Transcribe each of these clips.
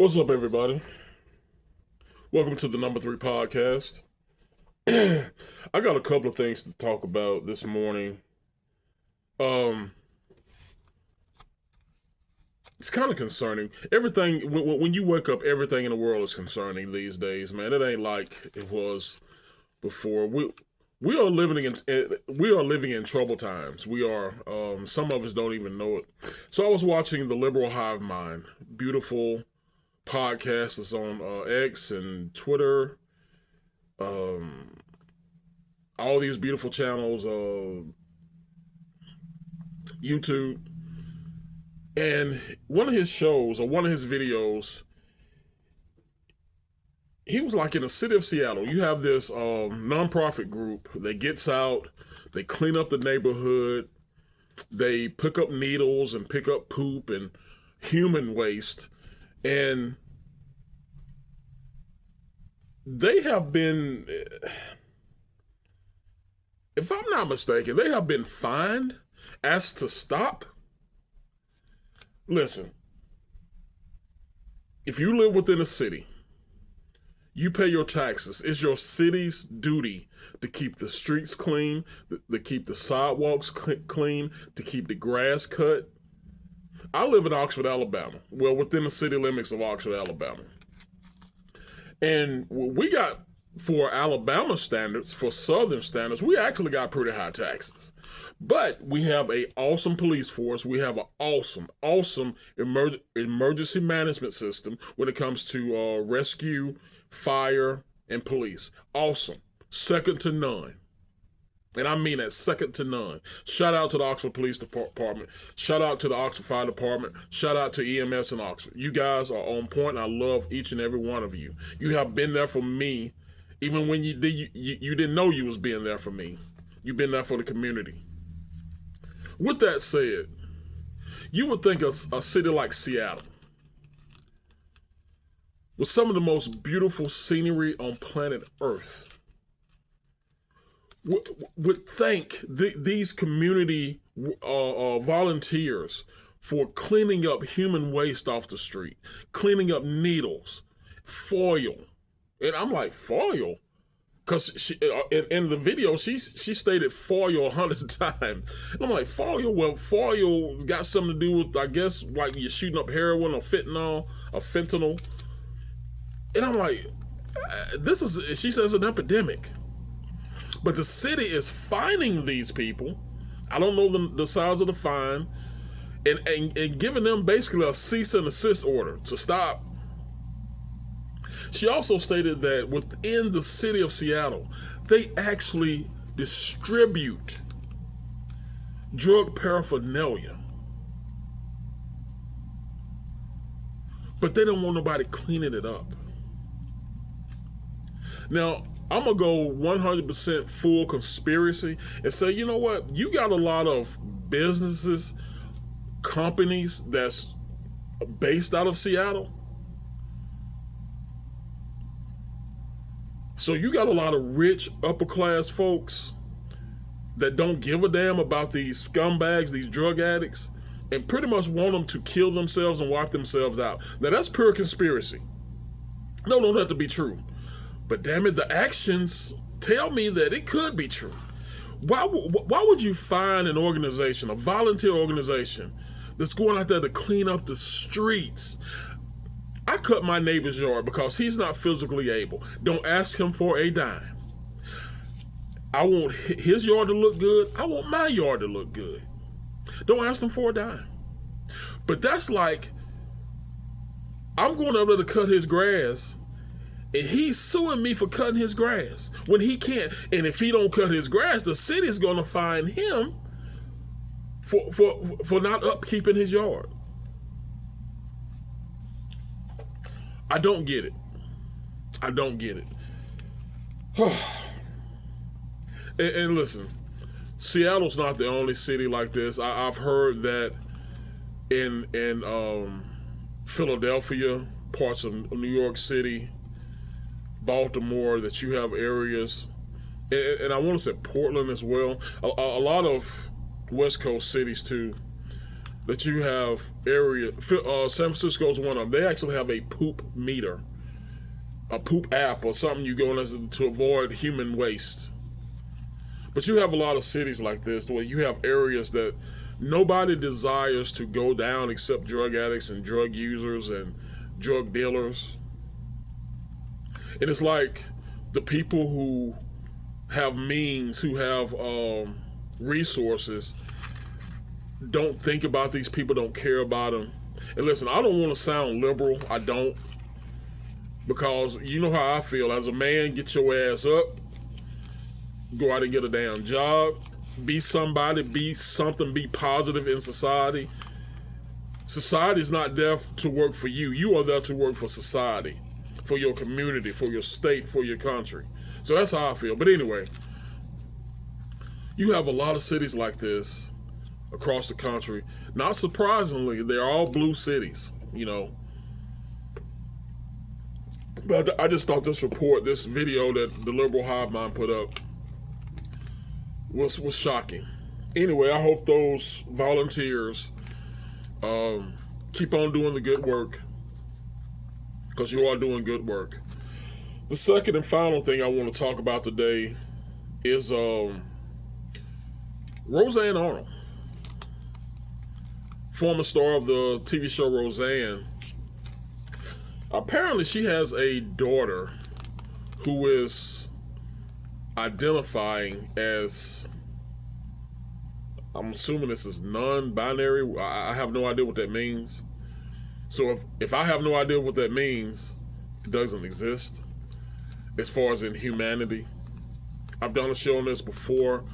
What's up, everybody? Welcome to the Number 3 podcast. I got a couple of things to talk about this morning. It's kind of concerning. Everything, when you wake up, everything in the world is concerning these days, man. It ain't like it was before. We are living in troubled times. We are. Some of us don't even know it. So I was watching the Liberal Hive Mind, beautiful podcast that's on X and Twitter. All these beautiful channels, YouTube. And one of his shows or one of his videos, he was like in the city of Seattle. You have this nonprofit group that gets out, they clean up the neighborhood, they pick up needles and pick up poop and human waste. And they have been, if I'm not mistaken, they have been fined, asked to stop. Listen, if you live within a city, you pay your taxes. It's your city's duty to keep the streets clean, to keep the sidewalks clean, to keep the grass cut. I live in Oxford, Alabama. Well, within the city limits of Oxford, Alabama. And we got, for Alabama standards, for Southern standards, we actually got pretty high taxes. But we have an awesome police force. We have an awesome emergency management system when it comes to rescue, fire, and police. Awesome. Second to none. And I mean that, second to none. Shout out to the Oxford Police Department. Shout out to the Oxford Fire Department. Shout out to EMS in Oxford. You guys are on point. I love each and every one of you. You have been there for me, even when you didn't know you was being there for me. You've been there for the community. With that said, you would think a city like Seattle, with some of the most beautiful scenery on planet Earth, would thank these community volunteers for cleaning up human waste off the street, cleaning up needles, foil. And I'm like, foil? Because in the video, she stated foil 100 times. And I'm like, foil? Well, foil got something to do with, I guess, like you're shooting up heroin or fentanyl. And I'm like, she says, an epidemic. But the city is fining these people. I don't know the size of the fine. And giving them basically a cease and desist order to stop. She also stated that within the city of Seattle, they actually distribute drug paraphernalia. But they don't want nobody cleaning it up. Now, I'm going to go 100% full conspiracy and say, you know what? You got a lot of businesses, companies that's based out of Seattle. So you got a lot of rich, upper class folks that don't give a damn about these scumbags, these drug addicts, and pretty much want them to kill themselves and wipe themselves out. Now that's pure conspiracy. Don't have to be true. But damn it, the actions tell me that it could be true. Why would you find an organization, a volunteer organization, that's going out there to clean up the streets? I cut my neighbor's yard because he's not physically able. Don't ask him for a dime. I want his yard to look good. I want my yard to look good. Don't ask him for a dime. But that's like, I'm going over there to cut his grass, and he's suing me for cutting his grass when he can't. And if he don't cut his grass, the city's going to fine him for not upkeeping his yard. I don't get it. And listen, Seattle's not the only city like this. I've heard that in Philadelphia, parts of New York City, Baltimore, that you have areas, and I want to say Portland as well. A lot of West Coast cities too, that you have San Francisco is one of them. They actually have a poop meter, a poop app or something you go on to avoid human waste. But you have a lot of cities like this where you have areas that nobody desires to go down except drug addicts and drug users and drug dealers. And it's like the people who have means, who have resources, don't think about these people, don't care about them. And listen, I don't want to sound liberal. I don't. Because you know how I feel. As a man, get your ass up. Go out and get a damn job. Be somebody. Be something. Be positive in society. Society is not there to work for you. You are there to work for society. For your community. For your state. For your country. So that's how I feel. But anyway. You have a lot of cities like this across the country. Not surprisingly, they're all blue cities, you know. But I just thought this video that the liberal hive mind put up was shocking. Anyway, I hope those volunteers keep on doing the good work, because you are doing good work. The second and final thing I want to talk about today is Roseanne Arnold, former star of the TV show Roseanne. Apparently she has a daughter who is identifying as, I'm assuming this is non-binary. I have no idea what that means. So if I have no idea what that means, it doesn't exist as far as in humanity. I've done a show on this before.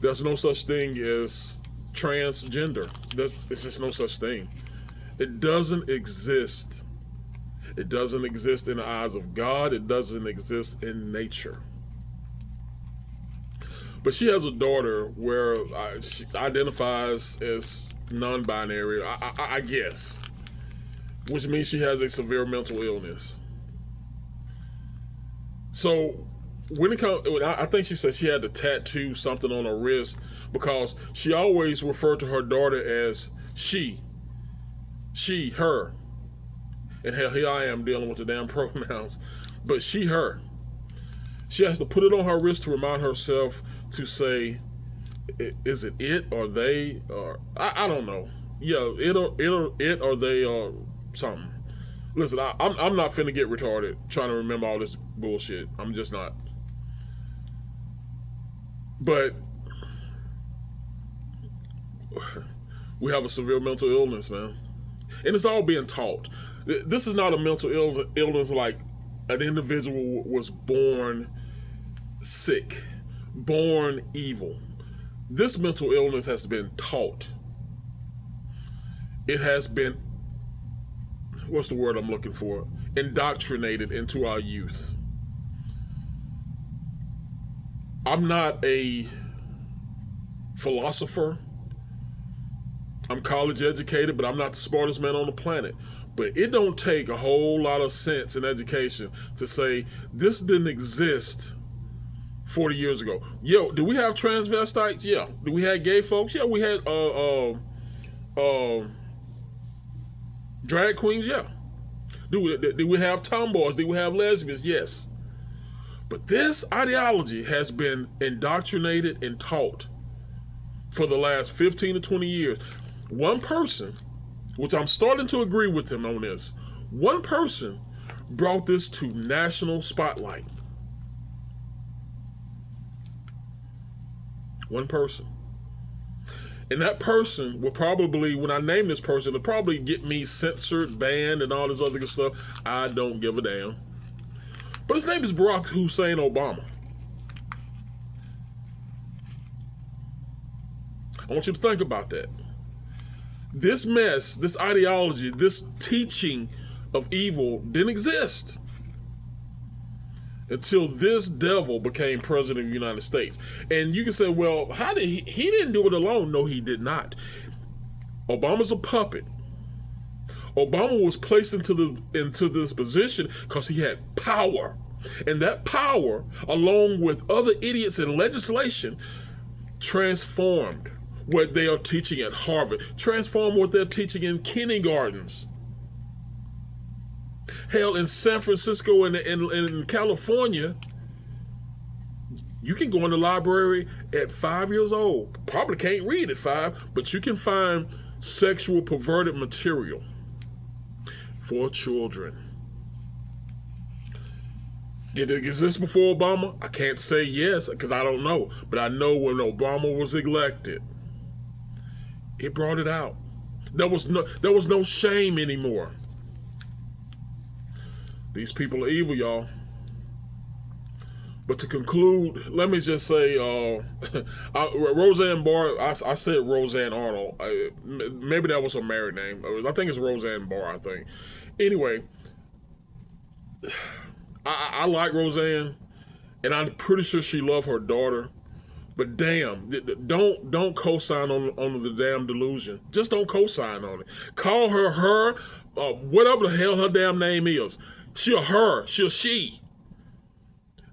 There's no such thing as transgender. It's just no such thing. It doesn't exist. It doesn't exist in the eyes of God. It doesn't exist in nature. But she has a daughter where she identifies as non-binary, I guess, which means she has a severe mental illness. So when it comes, I think she said she had to tattoo something on her wrist because she always referred to her daughter as she, her. And hell, here I am dealing with the damn pronouns. But she, her. She has to put it on her wrist to remind herself to say, is it it or they or I don't know. Yeah, it or they or something. Listen, I'm not finna get retarded trying to remember all this bullshit. I'm just not. But we have a severe mental illness, man. And it's all being taught. This is not a mental illness like an individual was born sick, born evil. This mental illness has been taught. It has been, what's the word I'm looking for? Indoctrinated into our youth. I'm not a philosopher. I'm college educated, but I'm not the smartest man on the planet. But it don't take a whole lot of sense and education to say this didn't exist 40 years ago. Yo, do we have transvestites? Yeah. Do we have gay folks? Yeah, we had drag queens? Yeah. Do we have tomboys? Do we have lesbians? Yes. But this ideology has been indoctrinated and taught for the last 15 to 20 years. One person, which I'm starting to agree with him on this, one person brought this to national spotlight. One person. And that person will probably, when I name this person, it'll probably get me censored, banned, and all this other good stuff. I don't give a damn. But his name is Barack Hussein Obama. I want you to think about that. This mess, this ideology, this teaching of evil didn't exist until this devil became president of the United States. And you can say, well, how did he didn't do it alone. No, he did not. Obama's a puppet. Obama was placed into this position because he had power. And that power, along with other idiots in legislation, transformed what they are teaching at Harvard. Transform what they're teaching in kindergartens. Hell, in San Francisco and in California, you can go in the library at 5 years old. Probably can't read at 5, but you can find sexual perverted material for children. Did it exist before Obama? I can't say yes because I don't know. But I know when Obama was elected, it brought it out. There was no shame anymore. These people are evil, y'all. But to conclude, let me just say, Roseanne Barr, I said Roseanne Arnold. Maybe that was her married name. I think it's Roseanne Barr, I think. Anyway, I like Roseanne, and I'm pretty sure she loved her daughter. But damn, don't co-sign on the damn delusion. Just don't co-sign on it. Call her, whatever the hell her damn name is. She a her, she a she.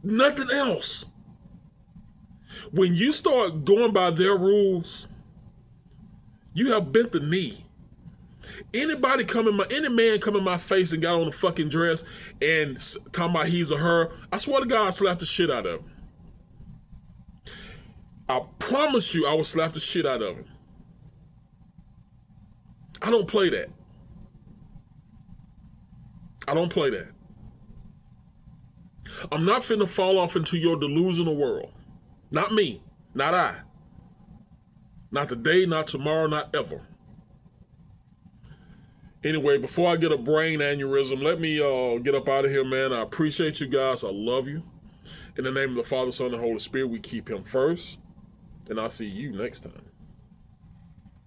Nothing else. When you start going by their rules, you have bent the knee. Any man come in my face and got on a fucking dress and talking about he's a her, I swear to God, I slap the shit out of him. I promise you I will slap the shit out of him. I don't play that. I don't play that. I'm not finna fall off into your delusional world. Not me. Not I. Not today, not tomorrow, not ever. Anyway, before I get a brain aneurysm, let me get up out of here, man. I appreciate you guys. I love you. In the name of the Father, Son, and Holy Spirit, we keep him first. And I'll see you next time.